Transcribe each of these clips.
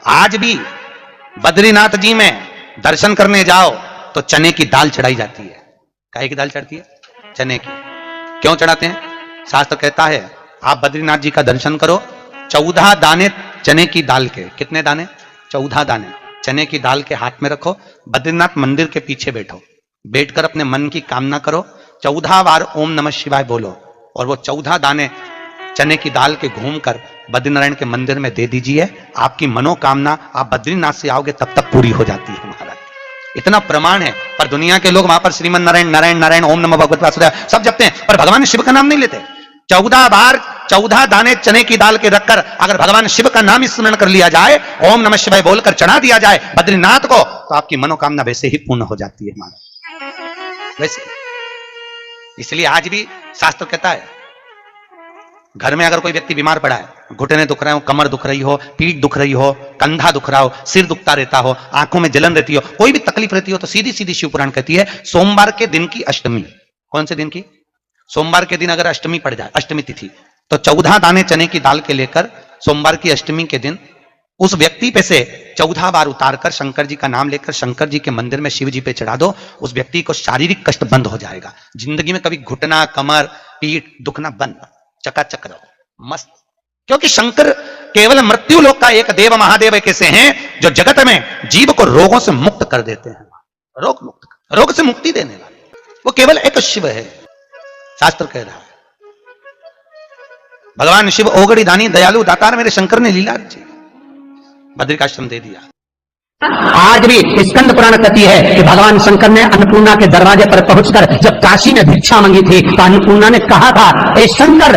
आज भी बद्रीनाथ जी में दर्शन करने जाओ तो चने की दाल चढ़ाई जाती है। काहे की दाल चढ़ती है? चने की। क्यों चढ़ाते हैं? शास्त्र कहता है आप बद्रीनाथ जी का दर्शन करो, 14 दाने चने की दाल के। कितने दाने? 14 दाने चने की दाल के हाथ में रखो, बद्रीनाथ मंदिर के पीछे बैठो, बैठकर अपने मन की कामना करो, 14 बार ओम नमः शिवाय बोलो और वो 14 दाने चने की दाल के घूमकर बद्रीनारायण के मंदिर में दे दीजिए। आपकी मनोकामना आप बद्रीनाथ से आओगे तब तक पूरी हो जाती है महाराज। इतना प्रमाण है। पर दुनिया के लोग वहां पर श्रीमन नारायण नारायण नारायण ओम नमः भगवते वासुदेवाय सब जपते हैं, पर भगवान शिव का नाम नहीं लेते। 14 बार 14 दाने चने की दाल के रखकर अगर भगवान शिव का नाम स्मरण कर लिया जाए, ओम नमः शिवाय बोलकर चढ़ा दिया जाए बद्रीनाथ को, तो आपकी मनोकामना वैसे ही पूर्ण हो जाती है महाराज। वैसे इसलिए आज भी शास्त्र कहता है घर में अगर कोई व्यक्ति बीमार पड़ा है, घुटने दुख रहे हो, कमर दुख रही हो, पीठ दुख रही हो, कंधा दुख रहा हो, सिर दुखता रहता हो, आंखों में जलन रहती हो, कोई भी तकलीफ रहती हो, तो सीधी सीधी शिव पुराण कहती है सोमवार के दिन की अष्टमी। कौन से दिन की? सोमवार के दिन अगर अष्टमी पड़ जाए, अष्टमी तिथि, तो 14 दाने चने की दाल के लेकर सोमवार की अष्टमी के दिन उस व्यक्ति पे से 14 बार उतारकर शंकर जी का नाम लेकर शंकर जी के मंदिर में शिव जी पे चढ़ा दो। उस व्यक्ति को शारीरिक कष्ट बंद हो जाएगा। जिंदगी में कभी घुटना, कमर, पीठ दुखना बंद, चकाचक रहो, मस्त। क्योंकि शंकर केवल मृत्यु लोक का एक देव महादेव कैसे हैं जो जगत में जीव को रोगों से मुक्त कर देते हैं। रोग मुक्त, रोग से मुक्ति देने वाले वो केवल एक शिव है। शास्त्र कह रहा है भगवान शिव ओगड़ी दानी दयालु दातार मेरे शंकर ने लीला रची, बद्रिकाश्रम दे दिया। आज भी स्कंद पुराण कहती है कि भगवान शंकर ने अन्नपूर्णा के दरवाजे पर पहुंचकर जब काशी में भिक्षा मांगी थी तो अन्नपूर्णा ने कहा था ए शंकर,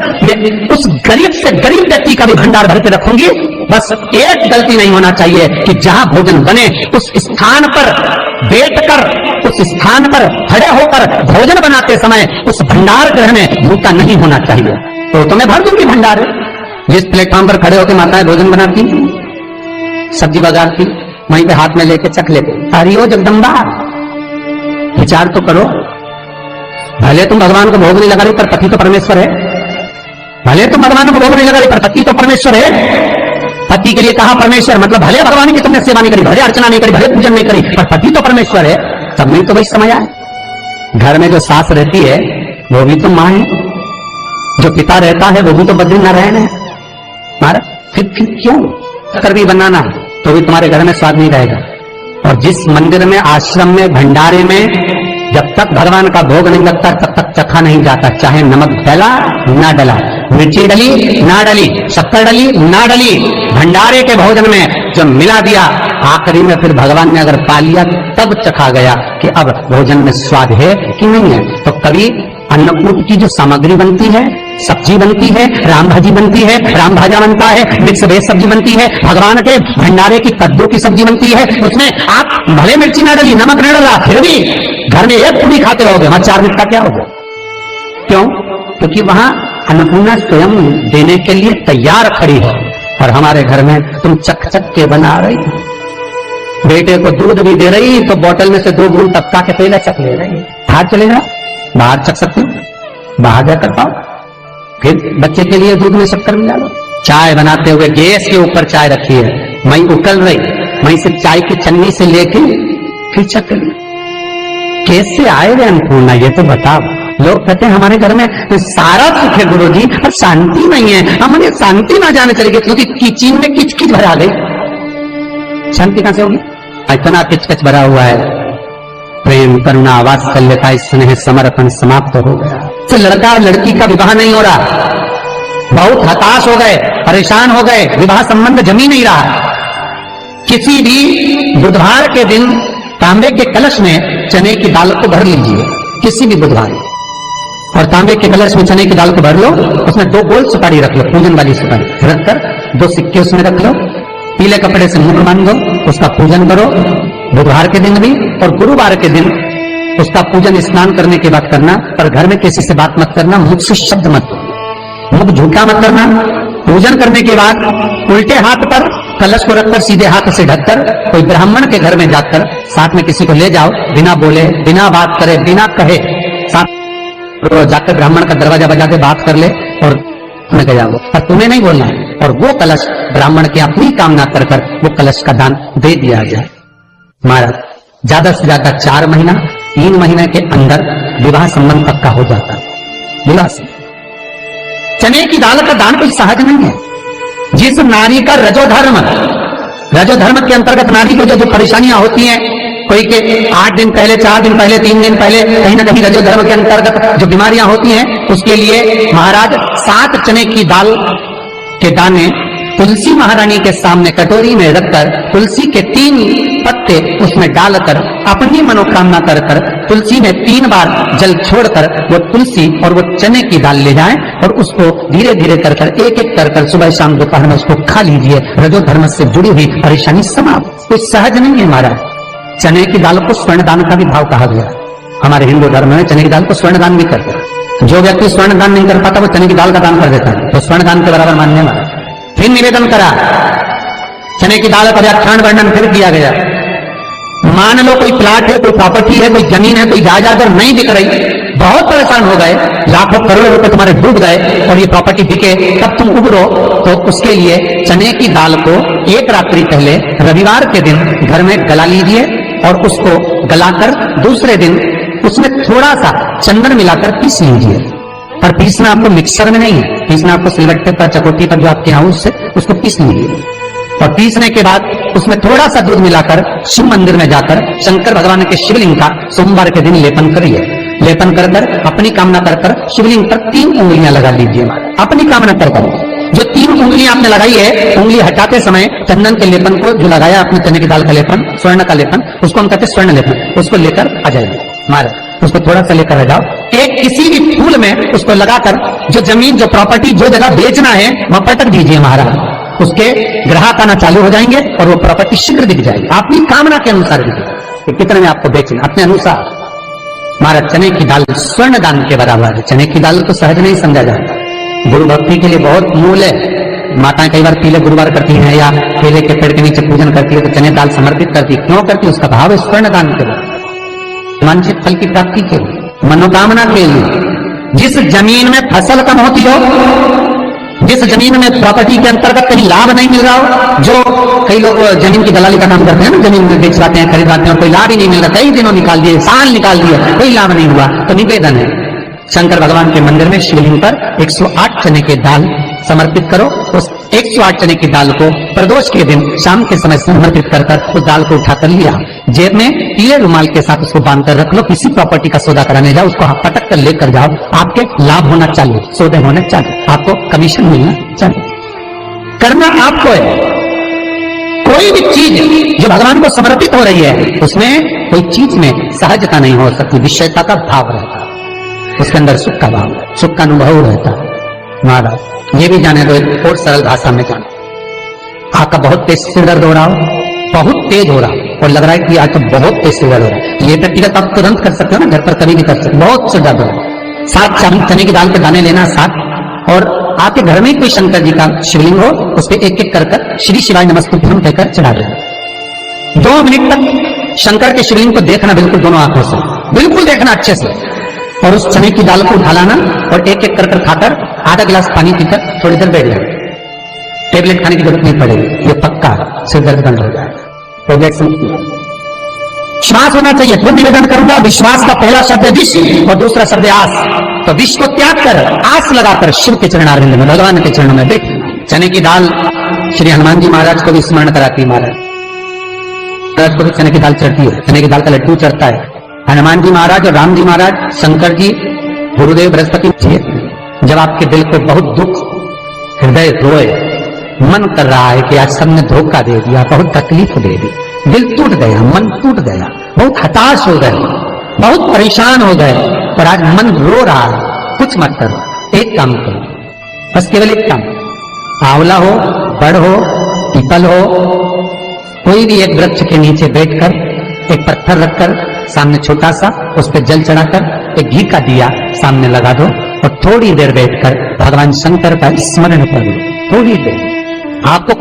उस गरीब से गरीब व्यक्ति का भी भंडार भर के रखूंगी, बस एक गलती नहीं होना चाहिए कि जहां भोजन बने उस स्थान पर बैठकर, उस स्थान पर खड़े होकर भोजन बनाते समय उस भंडार गृह में भूखा नहीं होना चाहिए। तो मैं भर दूंगी भंडार। जिस प्लेटफॉर्म पर खड़े होकर माताएं भोजन बनाती, सब्जी बगाती, वहीं पे हाथ में लेके चख लेते। अरे ओ जगदम्बा, विचार तो करो, भले तुम भगवान को भोग नहीं लगा रही पर पति तो परमेश्वर है। भले तुम भगवान को भोग नहीं लगा रही पर पति तो परमेश्वर है। पति के लिए कहा परमेश्वर, मतलब भले भगवान की तुमने सेवा नहीं करी, भले अर्चना नहीं करी, भले पूजन नहीं करी, पर पति तो परमेश्वर है। तब नहीं तो वही समय आए। घर में जो सास रहती है वो भी तो मां है, जो पिता रहता है वो भी तो बद्रीनारायण है। फिर क्यों कर भी बनाना तो भी तुम्हारे घर में स्वाद नहीं रहेगा। और जिस मंदिर में, आश्रम में, भंडारे में जब तक भगवान का भोग नहीं लगता तब तक चखा नहीं जाता, चाहे नमक डला ना डला, मिर्ची डली ना डली, शक्कर डली ना डली, भंडारे के भोजन में जब मिला दिया आखिरी में फिर भगवान ने अगर पा लिया तब चखा गया कि अब भोजन में स्वाद है कि नहीं है। तो कभी अन्नकूट की जो सामग्री बनती है, सब्जी बनती है, राम भाजी बनती है, राम भाजा बनता है, मिक्स वेज सब्जी बनती है, भगवान के भंडारे की कद्दू की सब्जी बनती है, उसमें आप भले मिर्ची ना डली, नमक न डला, फिर भी घर में एक पूरी खाते रहोगे, वहां 4 मिनट का क्या होगा? क्यों? क्योंकि वहां अन्नपूर्णा स्वयं देने के लिए तैयार खड़ी है। और हमारे घर में तुम चक चक के बना रही, बेटे को दूध भी दे रही तो बोतल में से 2 बूंद टपका के पहले चक ले रही। हाथ चलेगा, बाहर चक सकते हो, बाहर जाकर पाओ, फिर बच्चे के लिए दूध में शक्कर मिला लो। चाय बनाते हुए गैस के ऊपर चाय रखी है, वहीं उकल रही, वहीं से चाय की छन्नी से लेके फिर चक ली। कैसे आए वे अन्नपूर्णा, ये तो बताओ। लोग कहते हैं हमारे घर में सारा सुख है गुरुजी, पर शांति नहीं है। हमें शांति ना जाने चलेगी क्योंकि किचन में किच किच भरा गई, शांति कहां से होगी? इतना किच किच भरा हुआ है। प्रेम, करुणा, वात्सल्यता, स्नेह, समर्पण समाप्त हो गया। तो लड़का और लड़की का विवाह नहीं हो रहा, बहुत हताश हो गए, परेशान हो गए, विवाह संबंध जमी नहीं रहा। किसी भी बुधवार के दिन तांबे के कलश में चने की दाल को भर लीजिए, किसी भी बुधवार, और तांबे के कलश में चने की दाल को भर लो, उसमें 2 गोल सुपारी रख लो, पूजन वाली सुपारी रखकर 2 सिक्के उसमें रख लो, पीले कपड़े से मुख बांध दो, उसका पूजन करो बुधवार के दिन भी, और गुरुवार के दिन उसका पूजन स्नान करने के बाद करना। पर घर में किसी से बात मत करना, मुख से शब्द मत, मुख झूठा मत करना। पूजन करने के बाद उल्टे हाथ पर कलश को रखकर सीधे हाथ से ढककर कोई ब्राह्मण के घर में जाकर साथ में किसी को ले जाओ, बिना बोले, बिना बात करे, बिना कहे, साथ जाकर ब्राह्मण का दरवाजा बजा के बात कर ले और मैं गया वो, पर तुम्हें नहीं बोलना है। और वो कलश ब्राह्मण की अपनी कामना कर कर वो कलश का दान दे दिया जाए। महाराज ज्यादा से ज्यादा 4 महीना 3 महीने के अंदर विवाह संबंध पक्का हो जाता है। विवाह से चने की दाल का दान कोई सहज नहीं है। जिस नारी का रजोधर्म के अंतर्गत नारी को जो परेशानियां होती हैं, कोई के 8 दिन पहले, 4 दिन पहले, 3 दिन पहले कहीं ना कहीं रजोधर्म के अंतर्गत जो बीमारियां होती हैं, उसके लिए महाराज 7 चने की दाल के दाने तुलसी महारानी के सामने कटोरी में रखकर तुलसी के 3 पत्ते उसमें डालकर अपनी मनोकामना कर कर तुलसी में 3 बार जल छोड़कर वो तुलसी और वो चने की दाल ले जाएं और उसको धीरे धीरे कर कर एक एक कर कर सुबह शाम दोपहर में उसको खा लीजिए। रजोधर्म से जुड़ी हुई परेशानी समाप्त। कुछ सहज नहीं है महाराज। चने की दाल को स्वर्ण दान का भी भाव कहा गया। हमारे हिंदू धर्म में चने की दाल को स्वर्ण दान भी करते हैं। जो व्यक्ति स्वर्ण दान नहीं कर पाता वो चने की दाल का दान कर देता है, तो स्वर्ण दान के बराबर मानने वाला। फिर निवेदन करा, चने की दाल का व्याख्यान वर्णन फिर किया गया। मान लो कोई प्लाट है, कोई प्रॉपर्टी है, कोई जमीन है, कोई जायदाद अगर नहीं बिक रही, बहुत परेशान हो गए, लाखों करोड़ों रुपए तुम्हारे डूब गए और ये प्रॉपर्टी बिके, तब तुम उबरो, तो उसके लिए चने की दाल को एक रात्रि पहले रविवार के दिन घर में गला लीजिए और उसको गलाकर दूसरे दिन उसमें थोड़ा सा चंदन मिलाकर पीस लीजिए। और पीसना आपको मिक्सर में नहीं है, पीसना आपको सिलबट्टे पर, चकोटी पर जो आपके यहाँ उससे उसको पीस लीजिए। और पीसने के बाद उसमें थोड़ा सा दूध मिलाकर शिव मंदिर में जाकर शंकर भगवान के शिवलिंग का सोमवार के दिन लेपन करिए। लेपन कर कर अपनी कामना कर कर शिवलिंग पर 3 उंगलियां लगा लीजिए। अपनी कामना कर कर जो 3 उंगलियां आपने लगाई है, उंगली हटाते समय चंदन के लेपन को जो लगाया आपने चने की दाल का लेपन, स्वर्ण का लेपन, उसको हम कहते हैं स्वर्ण लेपन, उसको लेकर आ जाइए महाराज। उसको थोड़ा सा लेकर आ जाओ, एक किसी भी फूल में उसको लगाकर जो जमीन, जो प्रॉपर्टी, जो जगह बेचना है वहां पटक दीजिए महाराज। उसके ग्राहक आना चालू हो जाएंगे और वो प्रॉपर्टी शीघ्र दिख जाएगी, अपनी कामना के अनुसार दिखेगी कि कितने में आपको बेचना, अपने अनुसार। महाराज चने की दाल स्वर्ण दान के बराबर है। चने की दाल को सहज नहीं समझा जाता। गुरु भक्ति के लिए बहुत मूल है। माताएं कई बार पीले गुरुवार करती हैं या केले के पेड़ के नीचे पूजन करती है तो चने दाल समर्पित करती है। क्यों करती है? उसका भाव है स्वर्ण दान के बराबर, वांछित फल की प्राप्ति के लिए, मनोकामना के लिए। जिस जमीन में फसल कम होती हो, जिस जमीन में प्रॉपर्टी के अंतर्गत कहीं लाभ नहीं मिल रहा हो, जो कई लोग जमीन की दलाली का काम करते हैं ना, जमीन में बेचवाते हैं, खरीदवाते हैं और कोई लाभ ही नहीं मिल रहा, कई दिनों निकाल दिए, साल निकाल दिए, कोई लाभ नहीं हुआ, तो निवेदन है शंकर भगवान के मंदिर में शिवलिंग पर 108 चने के दाल समर्पित करो। उस 108 चने की दाल को प्रदोष के दिन शाम के समय समर्पित कर कर उस दाल को उठाकर लिया, जेब में पीले रुमाल के साथ उसको बांध कर रख लो। किसी प्रॉपर्टी का सौदा कराने जाओ, उसको पटक कर लेकर जाओ, आपके लाभ होना चालू, सौदे होने चालू, आपको कमीशन मिलना चालू। करना आपको है। कोई भी चीज जो भगवान को समर्पित हो रही है उसमें कोई चीज में सहजता नहीं हो सकती, विषयता का भाव रहता है, उसके अंदर सुख का भाव, सुख का अनुभव रहता है। महाराज ये भी जाने दो, एक और सरल भाषा में जानो। आपका बहुत तेज सिर दर्द हो रहा हो, बहुत तेज हो रहा हो और लग रहा है कि आज तो बहुत तेज सिर दर्द हो रहा है, ये व्यक्तिगत आप तुरंत कर सकते हो ना, घर पर कभी भी कर सकते हो। बहुत सिर दर्द हो रहा है, 7 चने की दाल के दाने लेना 7, और आपके घर में कोई शंकर जी का शिवलिंग हो, उस पर एक एक कर श्री शिवाय नमस्तुभ्यम कहकर चढ़ा देना। 2 मिनट तक शंकर के शिवलिंग को देखना, बिल्कुल दोनों आंखों से, बिल्कुल देखना अच्छे से, और उस चने की दाल को उठा लाना और एक एक कर खाकर आधा गिलास पानी पीकर थोड़ी देर बैठ जाए। टेबलेट खाने की जरूरत नहीं पड़ेगी, ये पक्का सिर दर्द बंद हो जाएगा। टेबलेट से विश्वास होना चाहिए। तो निवेदन करूंगा, विश्वास का पहला शब्द है विष और दूसरा शब्द आस। तो विष को त्याग कर आस लगाकर शिव के चरणारविंद में, भगवान के चरणों में देख। चने की दाल श्री हनुमान जी महाराज को भी स्मरण कराती है। महाराज को भी चने की दाल चढ़ती है, चने की दाल का लड्डू चढ़ता है। हनुमान जी महाराज और राम जी महाराज, शंकर जी, गुरुदेव बृहस्पति जी, जब आपके दिल को बहुत दुख, हृदय रोए, मन कर रहा है कि आज सबने धोखा दे दिया, बहुत तकलीफ दे दी, दिल टूट गया, मन टूट गया, बहुत हताश हो गए, बहुत परेशान हो गए और आज मन रो रहा है, कुछ मत करो, एक काम करो, बस केवल एक काम, आंवला हो, बड़ हो, पीपल हो, कोई भी एक वृक्ष के नीचे बैठकर एक पत्थर रखकर सामने छोटा सा, उस पर जल चढ़ाकर एक घी का दिया सामने लगा दो और थोड़ी देर बैठकर भगवान शंकर का स्मरण कर लो। थोड़ी देर, आपको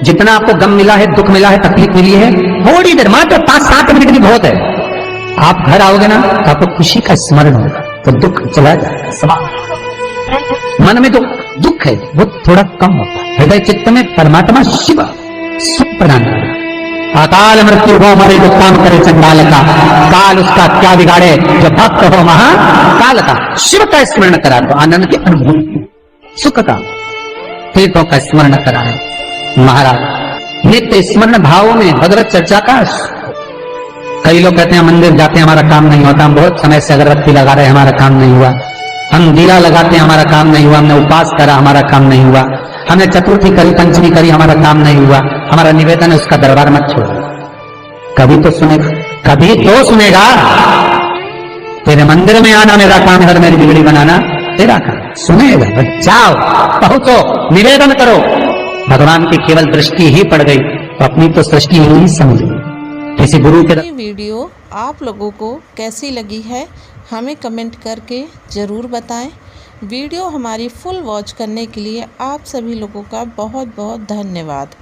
जितना आपको गम मिला है, दुख मिला है, तकलीफ मिली है, थोड़ी देर, मात्र 5-7 मिनट भी बहुत है। आप घर आओगे ना तो आपको खुशी का स्मरण होगा, तो दुख चला जाएगा। मन में तो दुख है वो थोड़ा कम होता है। हृदय चित्त में परमात्मा शिव सुख प्रदान कर रहा है। अकाल मृत्यु हो मरे जो काम करे चंडाल का, काल उसका क्या बिगाड़े जो भक्त हो महाकाल का। शिव का स्मरण करा तो आनंद की अनुभूति, सुख का, तीर्थों का स्मरण करा है महाराज। नित्य स्मरण भावों में भगवत चर्चा का। कई लोग कहते हैं मंदिर जाते हैं हमारा काम नहीं होता, हम बहुत समय से अगरबत्ती लगा रहे हैं हमारा काम नहीं हुआ, हम दीरा लगाते हैं हमारा काम नहीं हुआ, हमने उपास करा हमारा काम नहीं हुआ, हमने चतुर्थी करी पंचमी करी हमारा काम नहीं हुआ। हमारा निवेदन है उसका दरबार मत छोड़ो, कभी तो सुनेगा, कभी तो सुनेगा। तेरे मंदिर में आना मेरा काम है, मेरी बिगड़ी बनाना तेरा काम, सुनेगा। जाओ पहुंचो, निवेदन करो। भगवान की केवल दृष्टि ही पड़ गई तो अपनी तो सृष्टि ही समझ गई। किसी गुरु के वीडियो आप लोगों को कैसी लगी है हमें कमेंट करके ज़रूर बताएं। वीडियो हमारी फुल वॉच करने के लिए आप सभी लोगों का बहुत बहुत धन्यवाद।